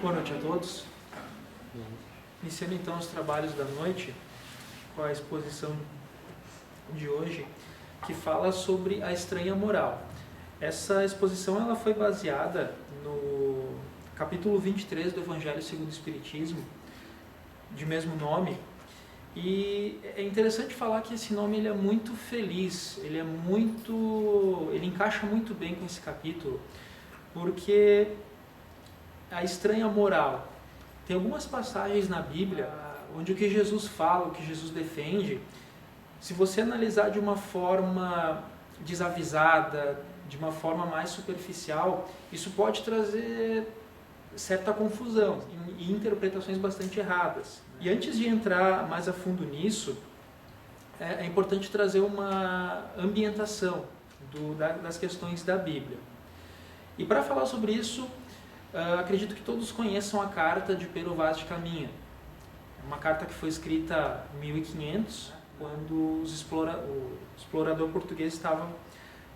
Boa noite a todos. Iniciando então os trabalhos da noite com a exposição de hoje, que fala sobre a estranha moral. Essa exposição ela foi baseada no capítulo 23 do Evangelho segundo o Espiritismo, de mesmo nome. E é interessante falar que esse nome ele é muito feliz, ele encaixa muito bem com esse capítulo, porque a estranha moral. Tem algumas passagens na Bíblia onde o que Jesus fala, o que Jesus defende, se você analisar de uma forma desavisada, de uma forma mais superficial, isso pode trazer certa confusão e interpretações bastante erradas. E antes de entrar mais a fundo nisso, é importante trazer uma ambientação das questões da Bíblia. E para falar sobre isso, acredito que todos conheçam a carta de Pero Vaz de Caminha. É uma carta que foi escrita em 1500, quando o explorador português estava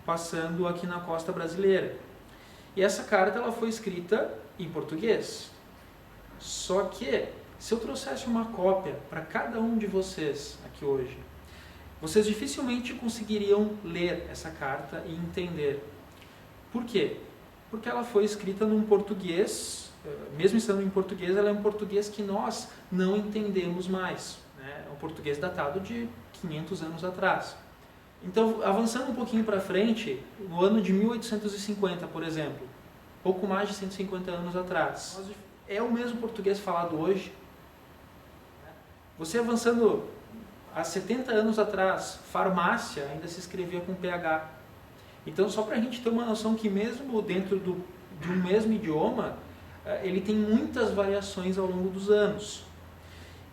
passando aqui na costa brasileira. E essa carta ela foi escrita em português. Só que, se eu trouxesse uma cópia para cada um de vocês aqui hoje, vocês dificilmente conseguiriam ler essa carta e entender. Por quê? Porque ela foi escrita num português, mesmo estando em português, ela é um português que nós não entendemos mais. Né? É um português datado de 500 anos atrás. Então, avançando um pouquinho para frente, no ano de 1850, por exemplo, pouco mais de 150 anos atrás, é o mesmo português falado hoje. Você avançando há 70 anos atrás, farmácia ainda se escrevia com PH. Então, só para a gente ter uma noção que mesmo dentro de um mesmo idioma, ele tem muitas variações ao longo dos anos.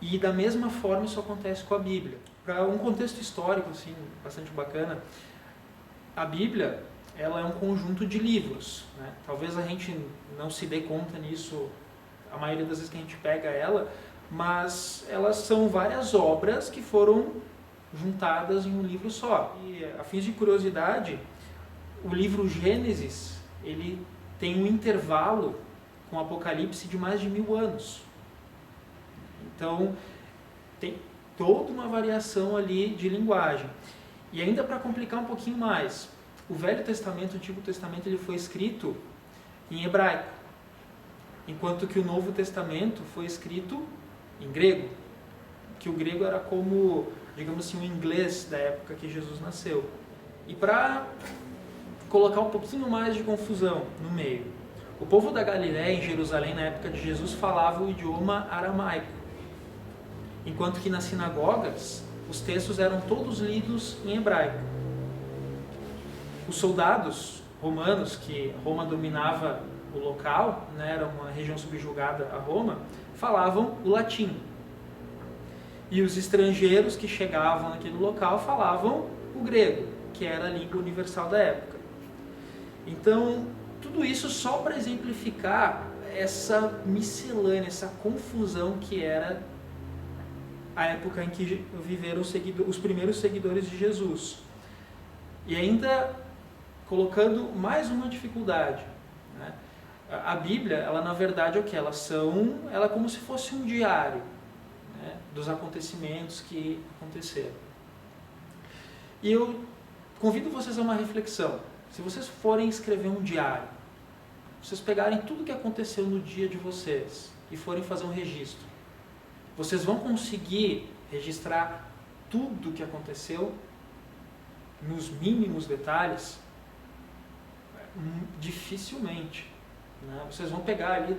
E da mesma forma isso acontece com a Bíblia. Para um contexto histórico assim, bastante bacana, a Bíblia ela é um conjunto de livros. Né? Talvez a gente não se dê conta nisso a maioria das vezes que a gente pega ela, mas elas são várias obras que foram juntadas em um livro só. E a fins de curiosidade, o livro Gênesis, ele tem um intervalo com o Apocalipse de mais de 1000 anos. Então, tem toda uma variação ali de linguagem. E ainda para complicar um pouquinho mais, o Velho Testamento, o Antigo Testamento, ele foi escrito em hebraico, enquanto que o Novo Testamento foi escrito em grego, que o grego era como, digamos assim, o inglês da época que Jesus nasceu. E para colocar um pouquinho mais de confusão no meio, o povo da Galiléia, em Jerusalém, na época de Jesus, falava o idioma aramaico, enquanto que nas sinagogas os textos eram todos lidos em hebraico. Os soldados romanos, que Roma dominava o local, né, era uma região subjugada a Roma, falavam o latim. E os estrangeiros que chegavam naquele local falavam o grego, que era a língua universal da época. Então, tudo isso só para exemplificar essa miscelânea, essa confusão que era a época em que viveram os primeiros seguidores de Jesus. E ainda colocando mais uma dificuldade. Né? A Bíblia, ela na verdade é o que? Ela é como se fosse um diário, né, dos acontecimentos que aconteceram. E eu convido vocês a uma reflexão. Se vocês forem escrever um diário, vocês pegarem tudo que aconteceu no dia de vocês e forem fazer um registro, vocês vão conseguir registrar tudo o que aconteceu nos mínimos detalhes? Dificilmente. Né? Vocês vão pegar ali,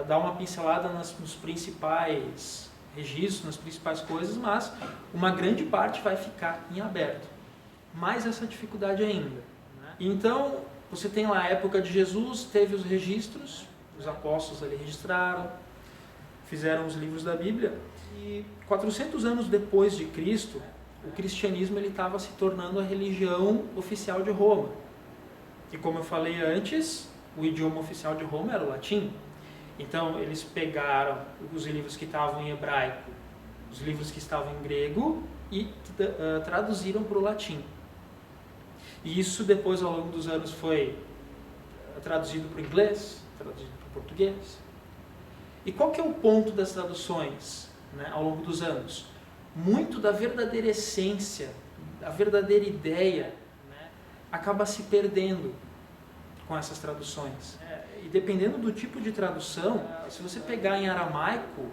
dar uma pincelada nos principais registros, nas principais coisas, mas uma grande parte vai ficar em aberto. Mais essa dificuldade ainda. Então, você tem lá a época de Jesus, teve os registros, os apóstolos ali registraram, fizeram os livros da Bíblia, e 400 anos depois de Cristo, o cristianismo estava se tornando a religião oficial de Roma. E como eu falei antes, o idioma oficial de Roma era o latim. Então, eles pegaram os livros que estavam em hebraico, os livros que estavam em grego, e traduziram para o latim. E isso depois, ao longo dos anos, foi traduzido para o inglês, traduzido para o português. E qual que é o ponto das traduções, né, ao longo dos anos? Muito da verdadeira essência, a verdadeira ideia, né, acaba se perdendo com essas traduções. E dependendo do tipo de tradução, se você pegar em aramaico,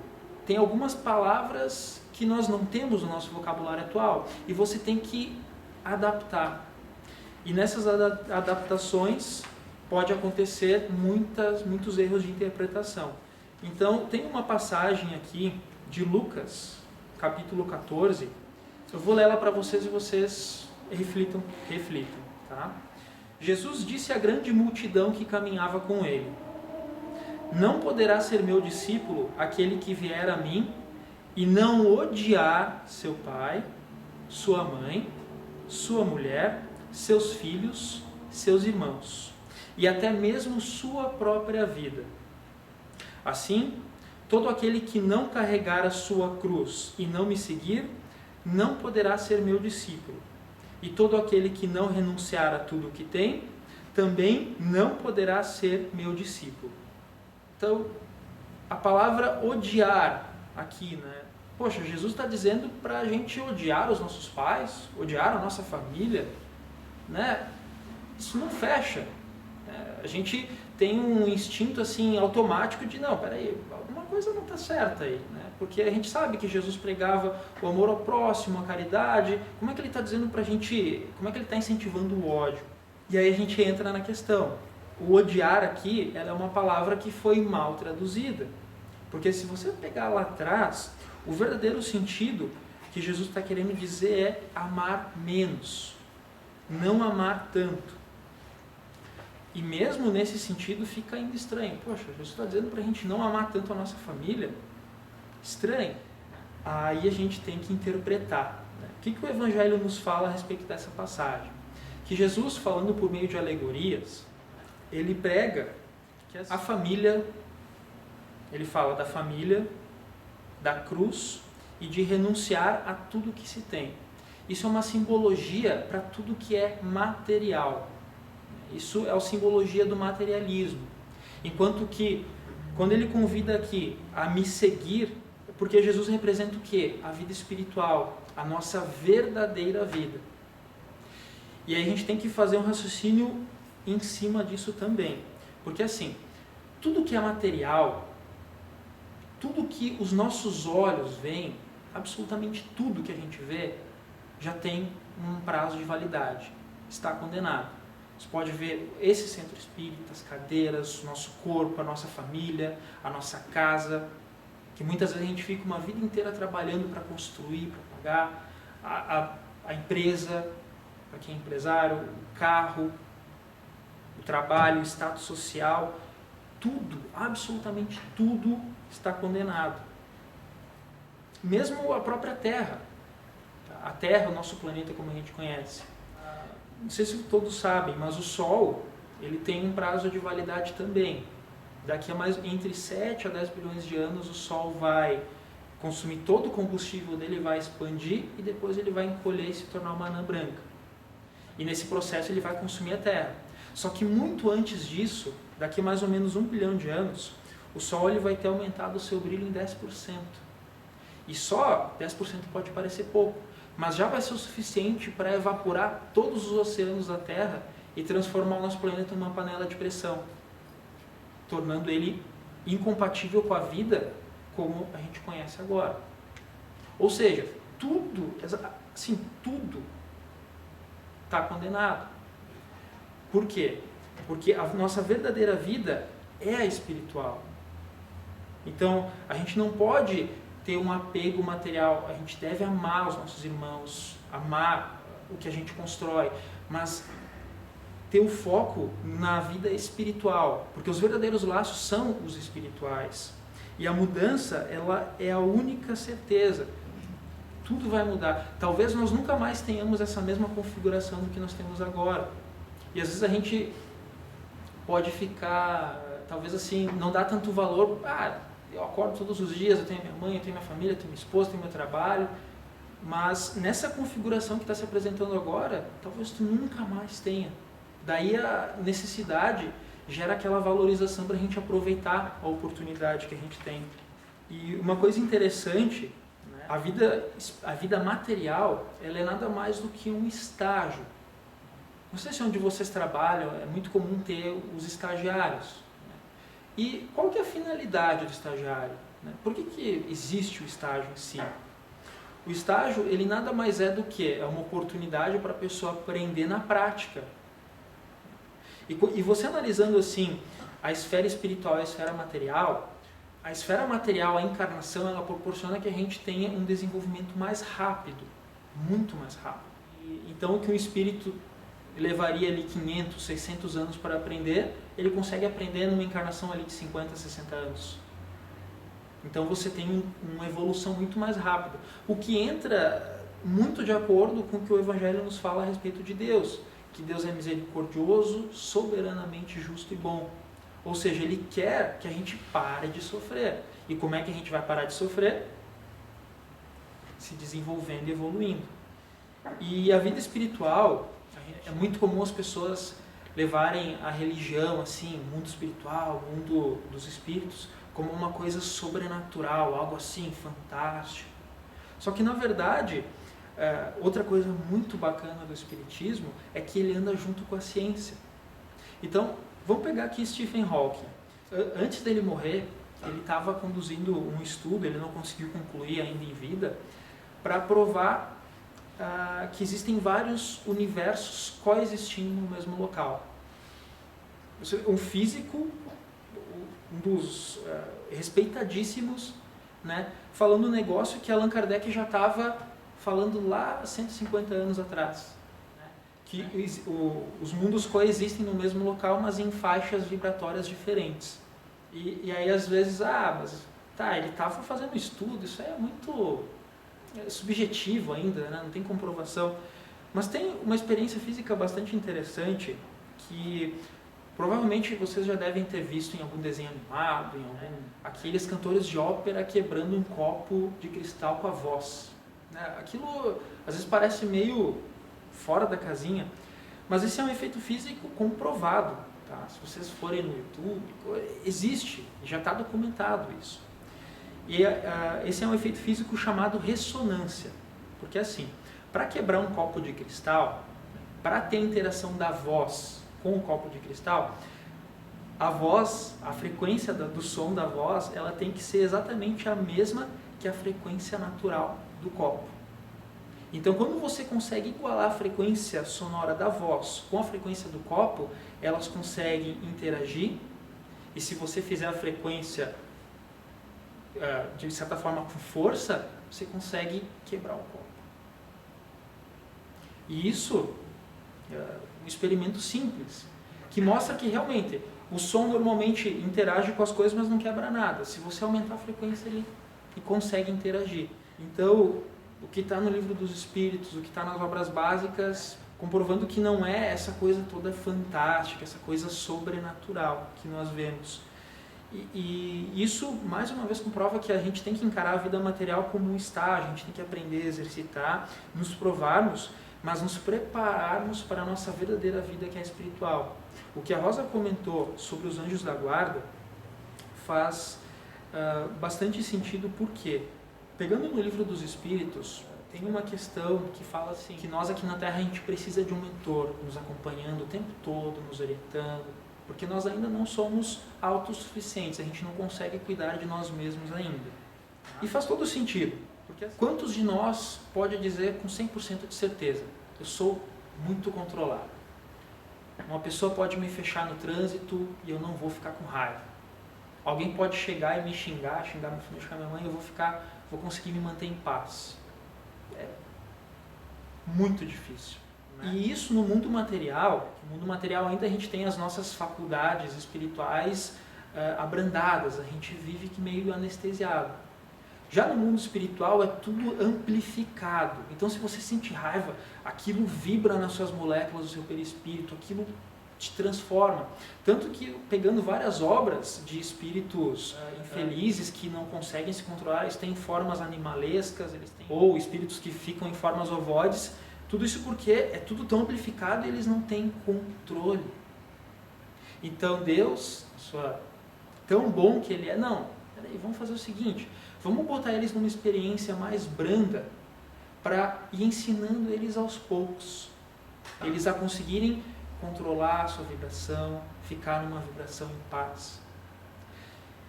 tem algumas palavras que nós não temos no nosso vocabulário atual e você tem que adaptar. E nessas adaptações pode acontecer muitos erros de interpretação. Então, tem uma passagem aqui de Lucas, capítulo 14. Eu vou ler ela para vocês e vocês reflitam, tá? Jesus disse à grande multidão que caminhava com ele: não poderá ser meu discípulo aquele que vier a mim e não odiar seu pai, sua mãe, sua mulher, seus filhos, seus irmãos e até mesmo sua própria vida. Assim, todo aquele que não carregar a sua cruz e não me seguir, não poderá ser meu discípulo. E todo aquele que não renunciar a tudo o que tem, também não poderá ser meu discípulo. Então, a palavra odiar aqui, né? Poxa, Jesus está dizendo para a gente odiar os nossos pais, odiar a nossa família, né? Isso não fecha. A gente tem um instinto assim automático de não, peraí, alguma coisa não está certa aí, né? Porque a gente sabe que Jesus pregava o amor ao próximo, a caridade. Como é que ele está dizendo para a gente, como é que ele está incentivando o ódio? E aí a gente entra na questão. O odiar aqui, ela é uma palavra que foi mal traduzida. Porque se você pegar lá atrás, o verdadeiro sentido que Jesus está querendo dizer é amar menos, não amar tanto. E mesmo nesse sentido fica ainda estranho. Poxa, Jesus está dizendo para a gente não amar tanto a nossa família? Estranho. Aí a gente tem que interpretar, né? O que o Evangelho nos fala a respeito dessa passagem? Que Jesus, falando por meio de alegorias, ele prega que a família, ele fala da família, da cruz e de renunciar a tudo que se tem. Isso é uma simbologia para tudo que é material. Isso é a simbologia do materialismo. Enquanto que, quando ele convida aqui a me seguir, porque Jesus representa o quê? A vida espiritual, a nossa verdadeira vida. E aí a gente tem que fazer um raciocínio em cima disso também. Porque assim, tudo que é material, tudo que os nossos olhos veem, absolutamente tudo que a gente vê, já tem um prazo de validade. Está condenado. Você pode ver esse centro espírita, as cadeiras, o nosso corpo, a nossa família, a nossa casa, que muitas vezes a gente fica uma vida inteira trabalhando para construir, para pagar, a empresa, para quem é empresário, o carro, o trabalho, o status social, tudo, absolutamente tudo está condenado. Mesmo a própria Terra. A Terra, o nosso planeta como a gente conhece. Não sei se todos sabem, mas o Sol ele tem um prazo de validade também. Daqui a entre 7 a 10 bilhões de anos o Sol vai consumir todo o combustível dele, vai expandir e depois ele vai encolher e se tornar uma anã branca. E nesse processo ele vai consumir a Terra. Só que muito antes disso, daqui a mais ou menos 1 bilhão de anos, o Sol ele vai ter aumentado o seu brilho em 10%. E só 10% pode parecer pouco. Mas já vai ser o suficiente para evaporar todos os oceanos da Terra e transformar o nosso planeta numa panela de pressão, tornando ele incompatível com a vida como a gente conhece agora. Ou seja, tudo, assim, tudo está condenado. Por quê? Porque a nossa verdadeira vida é a espiritual. Então, a gente não pode ter um apego material, a gente deve amar os nossos irmãos, amar o que a gente constrói, mas ter o foco na vida espiritual, porque os verdadeiros laços são os espirituais. E a mudança, ela é a única certeza. Tudo vai mudar. Talvez nós nunca mais tenhamos essa mesma configuração do que nós temos agora. E às vezes a gente pode ficar, talvez assim, não dá tanto valor. Eu acordo todos os dias, eu tenho minha mãe, eu tenho minha família, eu tenho minha esposa, eu tenho meu trabalho, mas nessa configuração que está se apresentando agora, talvez tu nunca mais tenha. Daí a necessidade gera aquela valorização para a gente aproveitar a oportunidade que a gente tem. E uma coisa interessante, né, a vida material, ela é nada mais do que um estágio. Não sei se onde vocês trabalham é muito comum ter os estagiários. Né? E qual que é a finalidade do estagiário? Né? Por que existe o estágio em si? O estágio, ele nada mais é do que uma oportunidade para a pessoa aprender na prática. E você analisando assim a esfera espiritual e a esfera material, a encarnação, ela proporciona que a gente tenha um desenvolvimento mais rápido, muito mais rápido. Então, o que um espírito levaria ali 500, 600 anos para aprender, ele consegue aprender numa encarnação ali de 50, 60 anos. Então você tem uma evolução muito mais rápida, o que entra muito de acordo com o que o Evangelho nos fala a respeito de Deus, que Deus é misericordioso, soberanamente justo e bom. Ou seja, Ele quer que a gente pare de sofrer. E como é que a gente vai parar de sofrer? Se desenvolvendo e evoluindo. E a vida espiritual, é muito comum as pessoas levarem a religião, assim, o mundo espiritual, o mundo dos espíritos, como uma coisa sobrenatural, algo assim, fantástico. Só que, na verdade, outra coisa muito bacana do espiritismo é que ele anda junto com a ciência. Então, vamos pegar aqui Stephen Hawking. Antes dele morrer, ele estava conduzindo um estudo, ele não conseguiu concluir ainda em vida, para provar que existem vários universos coexistindo no mesmo local. Um físico, um dos respeitadíssimos, né, falando um negócio que Allan Kardec já estava falando lá 150 anos atrás. Né, que os mundos coexistem no mesmo local, mas em faixas vibratórias diferentes. E aí às vezes, mas ele estava fazendo estudo, isso é muito subjetivo ainda, né, não tem comprovação. Mas tem uma experiência física bastante interessante que provavelmente vocês já devem ter visto em algum desenho animado, aqueles cantores de ópera quebrando um copo de cristal com a voz. Aquilo às vezes parece meio fora da casinha, mas esse é um efeito físico comprovado. Tá? Se vocês forem no YouTube, existe, já está documentado isso. E esse é um efeito físico chamado ressonância, porque assim, para quebrar um copo de cristal, para ter a interação da voz com o copo de cristal, a voz, a frequência do som da voz, ela tem que ser exatamente a mesma que a frequência natural do copo. Então, quando você consegue igualar a frequência sonora da voz com a frequência do copo, elas conseguem interagir, e se você fizer a frequência de certa forma com força, você consegue quebrar o copo. E isso um experimento simples, que mostra que realmente o som normalmente interage com as coisas, mas não quebra nada. Se você aumentar a frequência, ele consegue interagir. Então, o que está no Livro dos Espíritos, o que está nas obras básicas, comprovando que não é essa coisa toda fantástica, essa coisa sobrenatural que nós vemos. E isso, mais uma vez, comprova que a gente tem que encarar a vida material como um estágio, a gente tem que aprender a exercitar, nos provarmos, mas nos prepararmos para a nossa verdadeira vida, que é espiritual. O que a Rosa comentou sobre os anjos da guarda faz bastante sentido, porque, pegando no Livro dos Espíritos, tem uma questão que fala assim, que nós aqui na Terra a gente precisa de um mentor nos acompanhando o tempo todo, nos orientando, porque nós ainda não somos autossuficientes, a gente não consegue cuidar de nós mesmos ainda. E faz todo sentido. Porque quantos de nós pode dizer com 100% de certeza, eu sou muito controlado? Uma pessoa pode me fechar no trânsito e eu não vou ficar com raiva. Alguém pode chegar e me xingar meu filho, xingar minha mãe, eu vou conseguir me manter em paz. É muito difícil. Né? E isso no mundo material ainda a gente tem as nossas faculdades espirituais abrandadas, a gente vive meio anestesiado. Já no mundo espiritual é tudo amplificado. Então, se você sente raiva, aquilo vibra nas suas moléculas do seu perispírito, aquilo te transforma. Tanto que, pegando várias obras de espíritos infelizes que não conseguem se controlar, eles têm formas animalescas, ou espíritos que ficam em formas ovoides, tudo isso porque é tudo tão amplificado e eles não têm controle. Então Deus, tão bom que Ele é, não, peraí, vamos fazer o seguinte, vamos botar eles numa experiência mais branda para ir ensinando eles aos poucos, eles a conseguirem controlar a sua vibração, ficar numa vibração em paz.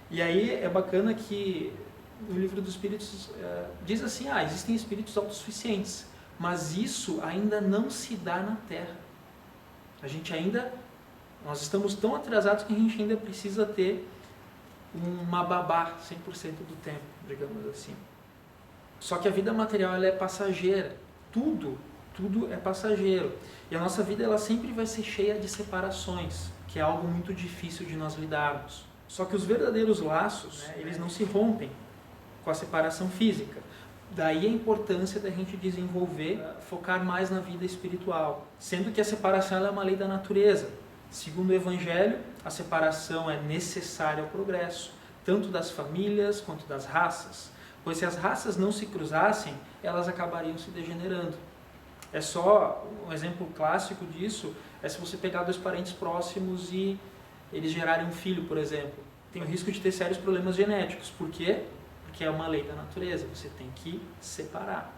E aí é bacana que no livro dos Espíritos diz assim, existem espíritos autossuficientes, mas isso ainda não se dá na Terra. Nós estamos tão atrasados que a gente ainda precisa ter uma babá 100% do tempo, digamos assim. Só que a vida material ela é passageira, tudo é passageiro. E a nossa vida ela sempre vai ser cheia de separações, que é algo muito difícil de nós lidarmos. Só que os verdadeiros laços, eles não se rompem com a separação física. Daí a importância da gente desenvolver, focar mais na vida espiritual. Sendo que a separação ela é uma lei da natureza. Segundo o Evangelho, a separação é necessária ao progresso, tanto das famílias quanto das raças. Pois se as raças não se cruzassem, elas acabariam se degenerando. É só um exemplo clássico disso, é se você pegar dois parentes próximos e eles gerarem um filho, por exemplo. Tem o risco de ter sérios problemas genéticos. Por quê? Porque é uma lei da natureza, você tem que separar.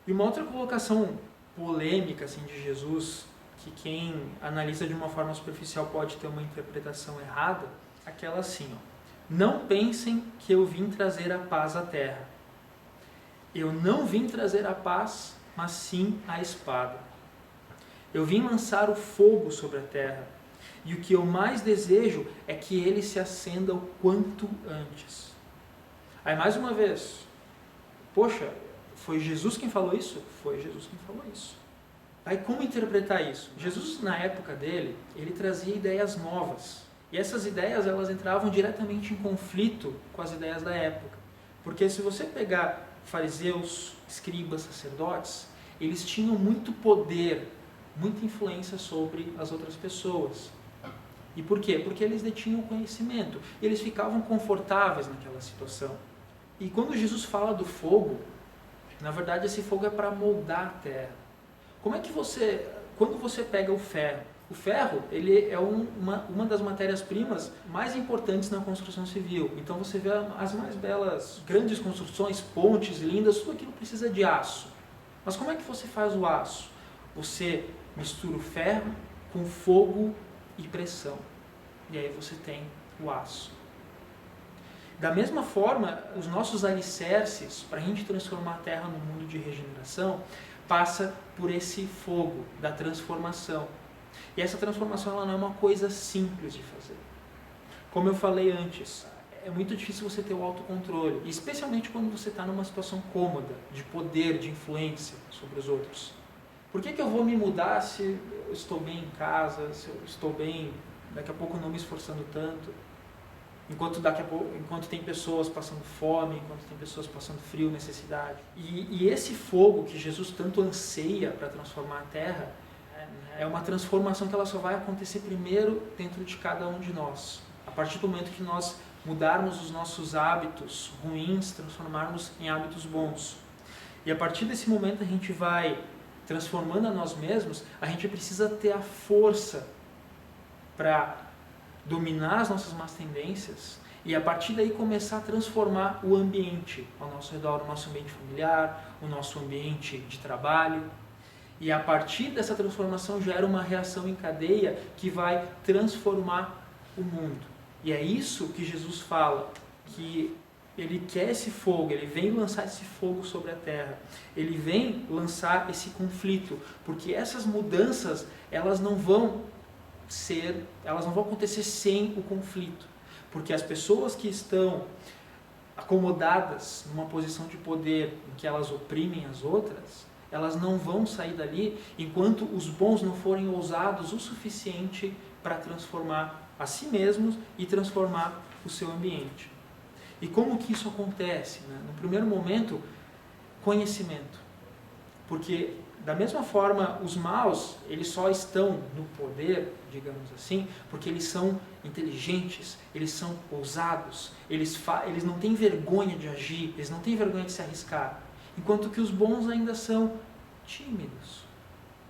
E uma outra colocação polêmica assim, de Jesus, que quem analisa de uma forma superficial pode ter uma interpretação errada, aquela assim, não pensem que eu vim trazer a paz à terra. Eu não vim trazer a paz, mas sim a espada. Eu vim lançar o fogo sobre a terra, e o que eu mais desejo é que ele se acenda o quanto antes. Aí mais uma vez, poxa, foi Jesus quem falou isso? Foi Jesus quem falou isso. Aí como interpretar isso? Jesus, na época dele, ele trazia ideias novas. E essas ideias, elas entravam diretamente em conflito com as ideias da época. Porque se você pegar fariseus, escribas, sacerdotes, eles tinham muito poder, muita influência sobre as outras pessoas. E por quê? Porque eles detinham conhecimento. E eles ficavam confortáveis naquela situação. E quando Jesus fala do fogo, na verdade esse fogo é para moldar a terra. Como é que quando você pega o ferro ele é uma das matérias-primas mais importantes na construção civil. Então você vê as mais belas, grandes construções, pontes lindas, tudo aquilo precisa de aço. Mas como é que você faz o aço? Você mistura o ferro com fogo e pressão. E aí você tem o aço. Da mesma forma, os nossos alicerces, para a gente transformar a Terra num mundo de regeneração, passa por esse fogo da transformação. E essa transformação ela não é uma coisa simples de fazer. Como eu falei antes, é muito difícil você ter o autocontrole, especialmente quando você está numa situação cômoda, de poder, de influência sobre os outros. Por que eu vou me mudar se eu estou bem em casa, se eu estou bem, daqui a pouco não me esforçando tanto? Enquanto tem pessoas passando fome, enquanto tem pessoas passando frio, necessidade. E esse fogo que Jesus tanto anseia para transformar a Terra, é uma transformação que ela só vai acontecer primeiro dentro de cada um de nós. A partir do momento que nós mudarmos os nossos hábitos ruins, transformarmos em hábitos bons. E a partir desse momento a gente vai transformando a nós mesmos, a gente precisa ter a força para dominar as nossas más tendências e a partir daí começar a transformar o ambiente ao nosso redor, o nosso ambiente familiar, o nosso ambiente de trabalho. E a partir dessa transformação gera uma reação em cadeia que vai transformar o mundo. E é isso que Jesus fala, que ele quer esse fogo, ele vem lançar esse fogo sobre a terra, ele vem lançar esse conflito, porque essas mudanças, elas não vão acontecer sem o conflito, porque as pessoas que estão acomodadas numa posição de poder em que elas oprimem as outras, elas não vão sair dali enquanto os bons não forem ousados o suficiente para transformar a si mesmos e transformar o seu ambiente. E como que isso acontece? No primeiro momento, conhecimento. Porque, da mesma forma, os maus, eles só estão no poder, digamos assim, porque eles são inteligentes, eles são ousados, eles não têm vergonha de agir, eles não têm vergonha de se arriscar. Enquanto que os bons ainda são tímidos,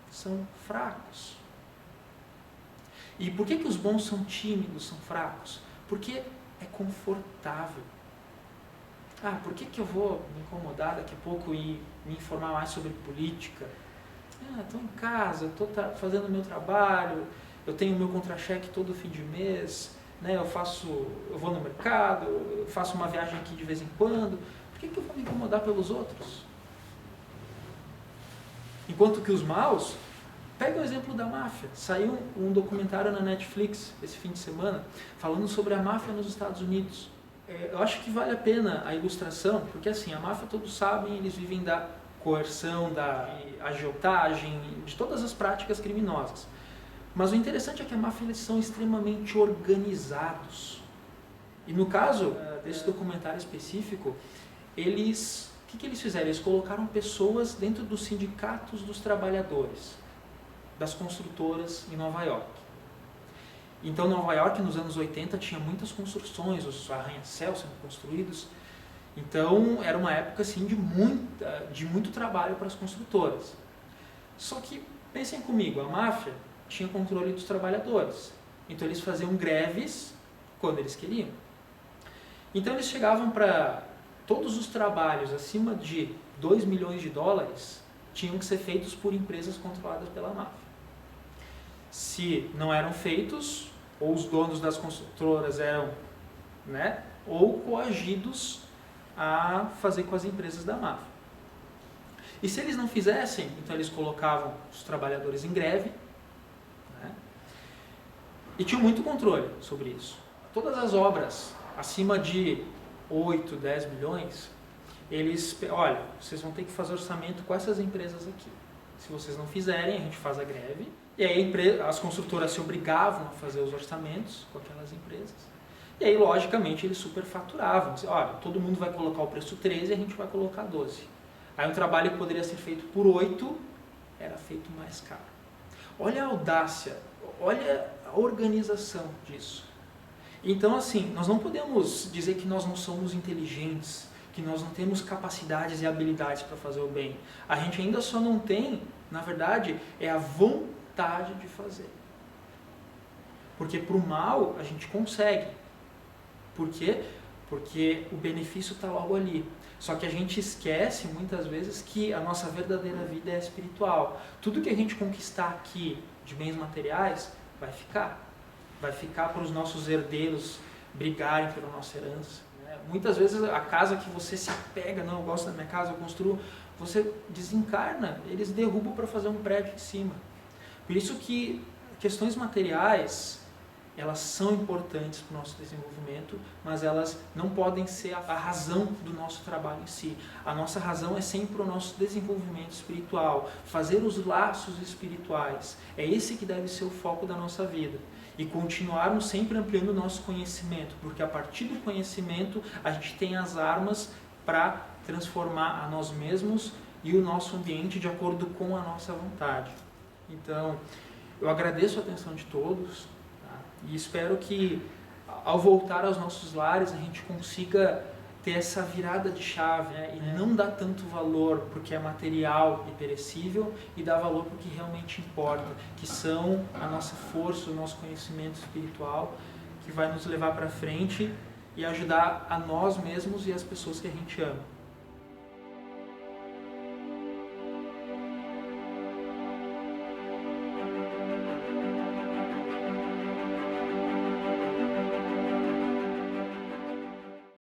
são fracos. E por que os bons são tímidos, são fracos? Porque é confortável. Por que eu vou me incomodar daqui a pouco e me informar mais sobre política? Estou em casa, estou fazendo o meu trabalho, eu tenho o meu contra-cheque todo fim de mês, né? Eu vou no mercado, eu faço uma viagem aqui de vez em quando. Por que eu vou me incomodar pelos outros? Enquanto que os maus, pega o exemplo da máfia. Saiu um documentário na Netflix esse fim de semana falando sobre a máfia nos Estados Unidos. Eu acho que vale a pena a ilustração, porque assim, a máfia todos sabem, eles vivem da coerção, da agiotagem, de todas as práticas criminosas. Mas o interessante é que a máfia, eles são extremamente organizados. E no caso desse documentário específico, o que eles fizeram? Eles colocaram pessoas dentro dos sindicatos dos trabalhadores, das construtoras em Nova York. Então, Nova York, nos anos 80, tinha muitas construções, os arranha-céus sendo construídos. Então, era uma época assim, de muito trabalho para as construtoras. Só que, pensem comigo, a máfia tinha controle dos trabalhadores. Então, eles faziam greves quando eles queriam. Então, eles chegavam para todos os trabalhos acima de 2 milhões de dólares, tinham que ser feitos por empresas controladas pela máfia. Se não eram feitos, ou os donos das construtoras eram, ou coagidos a fazer com as empresas da máfia. E se eles não fizessem, então eles colocavam os trabalhadores em greve, e tinham muito controle sobre isso. Todas as obras acima de 8, 10 milhões, vocês vão ter que fazer orçamento com essas empresas aqui. Se vocês não fizerem, a gente faz a greve. E aí as construtoras se obrigavam a fazer os orçamentos com aquelas empresas. E aí, logicamente, eles superfaturavam. Todo mundo vai colocar o preço 13 e a gente vai colocar 12. Aí um trabalho que poderia ser feito por 8 era feito mais caro. Olha a audácia, olha a organização disso. Então, assim, nós não podemos dizer que nós não somos inteligentes, que nós não temos capacidades e habilidades para fazer o bem. A gente ainda só não tem, na verdade, é a vontade de fazer. Porque para o mal a gente consegue. Por quê? Porque o benefício está logo ali. Só que a gente esquece muitas vezes que a nossa verdadeira vida é espiritual. Tudo que a gente conquistar aqui de bens materiais vai ficar. Vai ficar para os nossos herdeiros brigarem pela nossa herança. Muitas vezes a casa que você se apega, não, eu gosto da minha casa, eu construo, você desencarna, eles derrubam para fazer um prédio em cima. Por isso que questões materiais, elas são importantes para o nosso desenvolvimento, mas elas não podem ser a razão do nosso trabalho em si. A nossa razão é sempre o nosso desenvolvimento espiritual, fazer os laços espirituais. É esse que deve ser o foco da nossa vida. E continuarmos sempre ampliando o nosso conhecimento, porque a partir do conhecimento a gente tem as armas para transformar a nós mesmos e o nosso ambiente de acordo com a nossa vontade. Então, eu agradeço a atenção de todos, e espero que ao voltar aos nossos lares a gente consiga ter essa virada de chave, e não dar tanto valor porque é material e perecível, e dar valor porque realmente importa, que são a nossa força, o nosso conhecimento espiritual, que vai nos levar para frente e ajudar a nós mesmos e as pessoas que a gente ama.